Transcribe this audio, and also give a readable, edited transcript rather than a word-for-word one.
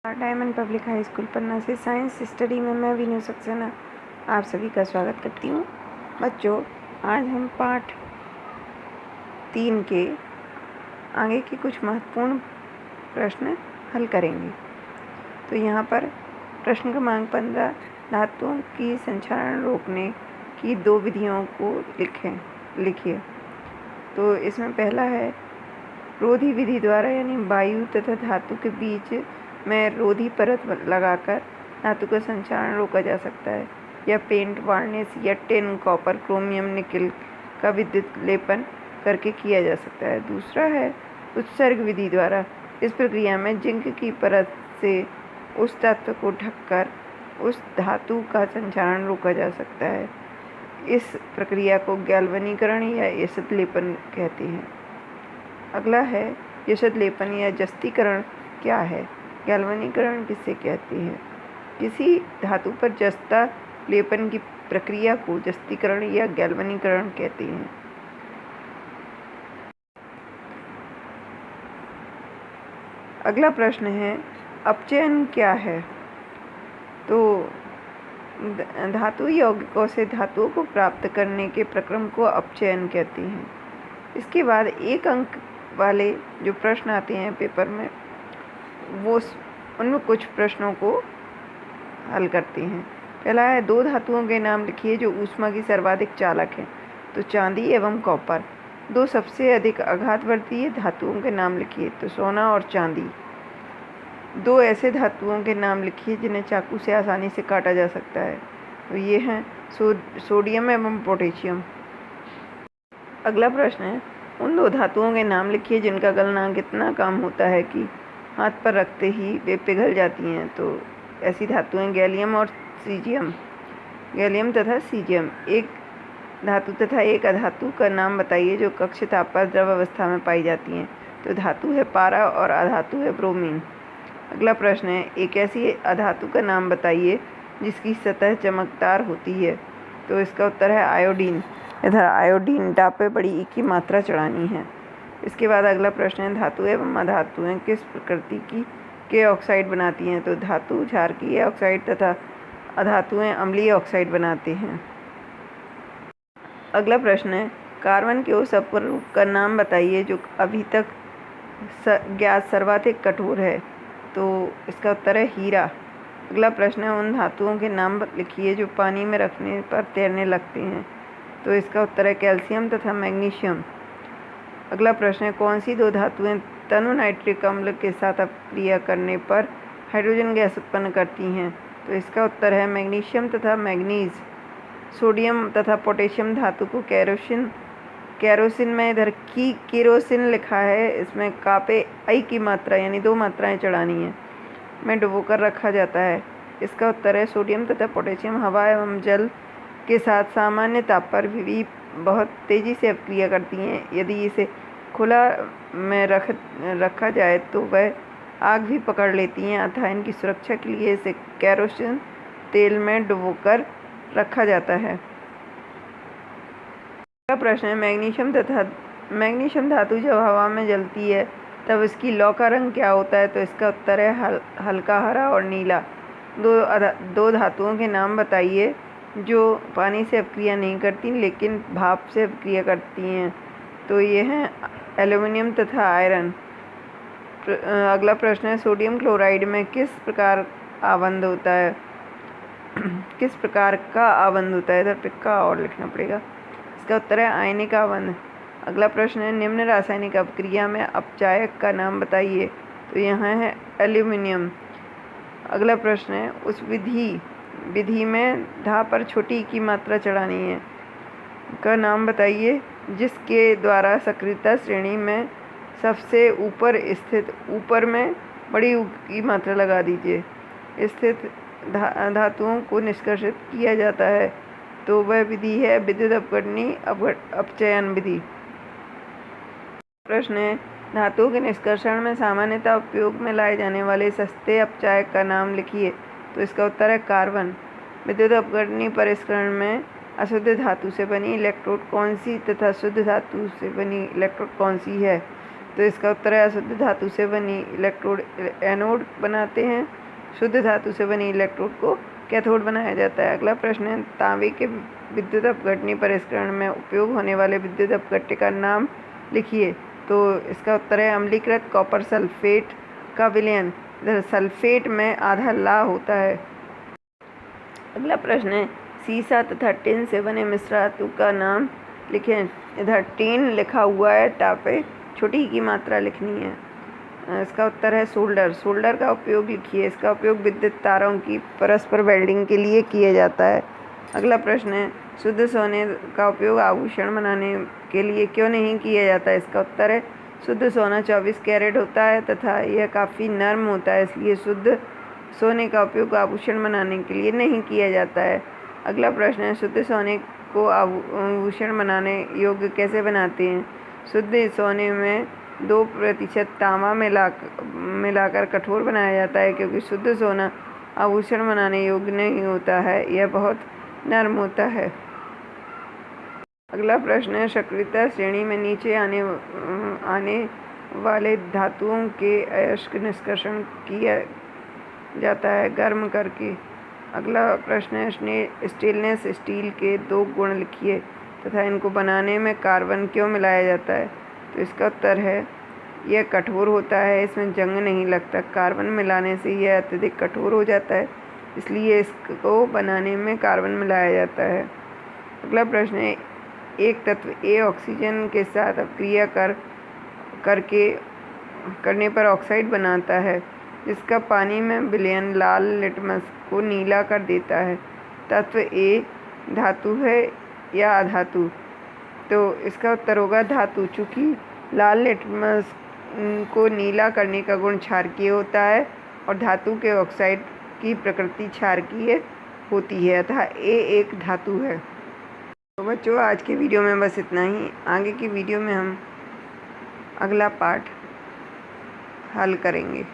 Diamond public high school पन्ना से science study में मैं विनू सक्सेना आप सभी का स्वागत करती हूँ। बच्चों, आज हम पाठ 3 के आगे के कुछ महत्वपूर्ण प्रश्न हल करेंगे। तो यहाँ पर प्रश्न क्रमांक 15 धातुओं की संक्षारण रोकने की 2 विधियों को लिखिए। तो इसमें पहला है रोधी विधि द्वारा, यानी वायु तथा धातु के बीच में रोधी परत लगाकर धातु का संक्षारण रोका जा सकता है, या पेंट, वार्निश या टिन, कॉपर, क्रोमियम, निकल का विद्युत लेपन करके किया जा सकता है। दूसरा है उत्सर्ग विधि द्वारा। इस प्रक्रिया में जिंक की परत से उस तत्व को ढककर उस धातु का संक्षारण रोका जा सकता है। इस प्रक्रिया को गैल्वनीकरण या एसिड लेपन कहते हैं। अगला है एसिड लेपन या जस्तीकरण क्या है? गैल्वनीकरण किसे कहते हैं? किसी धातु पर जस्ता लेपन की प्रक्रिया को जस्तीकरण या गैल्वनीकरण कहते हैं। अगला प्रश्न है अपचयन क्या है? तो धातु यौगिकों से धातुओं को प्राप्त करने के प्रक्रम को अपचयन कहते हैं। इसके बाद 1 अंक वाले जो प्रश्न आते हैं पेपर में, वो उनमें कुछ प्रश्नों को हल करते हैं। पहला है 2 धातुओं के नाम लिखिए जो ऊष्मा की सर्वाधिक चालक हैं। तो चांदी एवं कॉपर। 2 सबसे अधिक आघातवर्ती धातुओं के नाम लिखिए। तो सोना और चांदी। 2 ऐसे धातुओं के नाम लिखिए जिन्हें चाकू से आसानी से काटा जा सकता है। तो ये हैं सोडियम एवं पोटेशियम। अगला प्रश्न है उन 2 धातुओं के नाम लिखिए जिनका गलनांक इतना कम होता है कि हाथ पर रखते ही वे पिघल जाती हैं। तो ऐसी धातुएं गैलियम और सीजियम। गैलियम तथा सीजियम। एक धातु तथा एक अधातु का नाम बताइए जो कक्ष ताप पर द्रव अवस्था में पाई जाती हैं। तो धातु है पारा और अधातु है ब्रोमीन। अगला प्रश्न है एक ऐसी अधातु का नाम बताइए जिसकी सतह चमकदार होती है। तो इसका उत्तर है आयोडीन। इधर आयोडीन डाब पे बड़ी ई की मात्रा चढ़ानी है। इसके बाद अगला प्रश्न है धातु एवं अधातुएं किस प्रकृति के ऑक्साइड बनाती हैं। तो धातु क्षारकीय ऑक्साइड तथा अधातुएं अम्लीय ऑक्साइड बनाते हैं। अगला प्रश्न है कार्बन के उस अपरूप का नाम बताइए जो अभी तक ज्ञात सर्वाधिक कठोर है। तो इसका उत्तर है हीरा। अगला प्रश्न है उन धातुओं के नाम लिखिए जो पानी में रखने पर तैरने लगते हैं। तो इसका उत्तर है कैल्शियम तथा मैग्नीशियम। अगला प्रश्न है कौन सी 2 धातुएं तनु नाइट्रिक अम्ल के साथ अपक्रिया करने पर हाइड्रोजन गैस उत्पन्न करती हैं। तो इसका उत्तर है मैग्नीशियम तथा मैग्नीज। सोडियम तथा पोटेशियम धातु को केरोसिन में इधर की केरोसिन लिखा है, इसमें कापे आई की मात्रा यानी 2 मात्राएं चढ़ानी है में डुबोकर रखा जाता है। इसका उत्तर है सोडियम तथा पोटेशियम हवा एवं जल के साथ सामान्य ताप पर भी बहुत तेज़ी से अपक्रिया करती हैं। यदि इसे खुला में रखा जाए तो वह आग भी पकड़ लेती हैं, अतः इनकी सुरक्षा के लिए इसे केरोसिन तेल में डुबोकर रखा जाता है। अगला प्रश्न है मैग्नीशियम धातु जब हवा में जलती है तब इसकी लौ का रंग क्या होता है। तो इसका उत्तर है हल्का हरा और नीला। 2 धातुओं के नाम बताइए जो पानी से अपक्रिया नहीं करती लेकिन भाप से अपक्रिया करती हैं। तो ये हैं एल्युमिनियम तथा आयरन। अगला प्रश्न है सोडियम क्लोराइड में किस प्रकार का आबंध होता है। इधर पिक्का और लिखना पड़ेगा। इसका उत्तर है आयनिक आबंध। अगला प्रश्न है निम्न रासायनिक अपक्रिया में अपचायक का नाम बताइए। तो यहाँ है एल्युमिनियम। अगला प्रश्न है उस विधि में धा पर छोटी की मात्रा चढ़ानी है का नाम बताइए जिसके द्वारा सक्रियता श्रेणी में सबसे ऊपर स्थित ऊपर में बड़ी की मात्रा लगा दीजिए स्थित धातुओं को निष्कर्षित किया जाता है। तो वह विधि है विद्युत अपघटनी अपचयन विधि। प्रश्न है धातुओं के निष्कर्षण में सामान्यतः उपयोग में लाए जाने वाले सस्ते अपचायक का नाम लिखिए। तो इसका उत्तर है कार्बन। विद्युत अपघटनी परिष्करण में अशुद्ध धातु से बनी इलेक्ट्रोड कौन सी तथा शुद्ध धातु से बनी इलेक्ट्रोड कौन सी है। तो इसका उत्तर है अशुद्ध धातु से बनी इलेक्ट्रोड एनोड बनाते हैं, शुद्ध धातु से बनी इलेक्ट्रोड को कैथोड बनाया जाता है। अगला प्रश्न है, तांबे के विद्युत अपघटनी परिष्करण में उपयोग होने वाले विद्युत अपघट्य का नाम लिखिए। तो इसका उत्तर है अम्लीकृत कॉपर सल्फेट का विलयन। इधर सल्फेट में आधा ला होता है। अगला प्रश्न है, सीसा तथा टिन से बने मिश्र धातु का नाम लिखें। इधर टिन लिखा हुआ है, टापे छोटी की मात्रा लिखनी है। इसका उत्तर है सोल्डर। सोल्डर का उपयोग लिखिए। इसका उपयोग विद्युत तारों की परस्पर वेल्डिंग के लिए किया जाता है। अगला प्रश्न है, शुद्ध सोने का उपयोग आभूषण बनाने के लिए क्यों नहीं किया जाता है। इसका उत्तर है शुद्ध सोना 24 कैरेट होता है तथा यह काफ़ी नर्म होता है, इसलिए शुद्ध सोने का उपयोग आभूषण बनाने के लिए नहीं किया जाता है। अगला प्रश्न है, शुद्ध सोने को आभूषण बनाने योग्य कैसे बनाते हैं। शुद्ध सोने में 2% तांबा मिलाकर कठोर बनाया जाता है, क्योंकि शुद्ध सोना आभूषण बनाने योग्य नहीं होता है, यह बहुत नर्म होता है। अगला प्रश्न है, सक्रियता श्रेणी में नीचे आने वाले धातुओं के अयस्क निष्कर्षण किया जाता है गर्म करके। अगला प्रश्न है, स्टेनलेस स्टील के 2 गुण लिखिए तथा इनको बनाने में कार्बन क्यों मिलाया जाता है। तो इसका उत्तर है यह कठोर होता है, इसमें जंग नहीं लगता। कार्बन मिलाने से यह अत्यधिक कठोर हो जाता है, इसलिए इसको बनाने में कार्बन मिलाया जाता है। अगला प्रश्न है, एक तत्व ए ऑक्सीजन के साथ अपक्रिया करने पर ऑक्साइड बनाता है, जिसका पानी में विलयन लाल लिटमस को नीला कर देता है। तत्व ए धातु है या अधातु। तो इसका उत्तर होगा धातु, चूँकि लाल लिटमस को नीला करने का गुण क्षारकीय होता है और धातु के ऑक्साइड की प्रकृति क्षारकीय होती है, अतः ए एक धातु है। तो बच्चों, आज के वीडियो में बस इतना ही। आगे की वीडियो में हम अगला पार्ट हल करेंगे।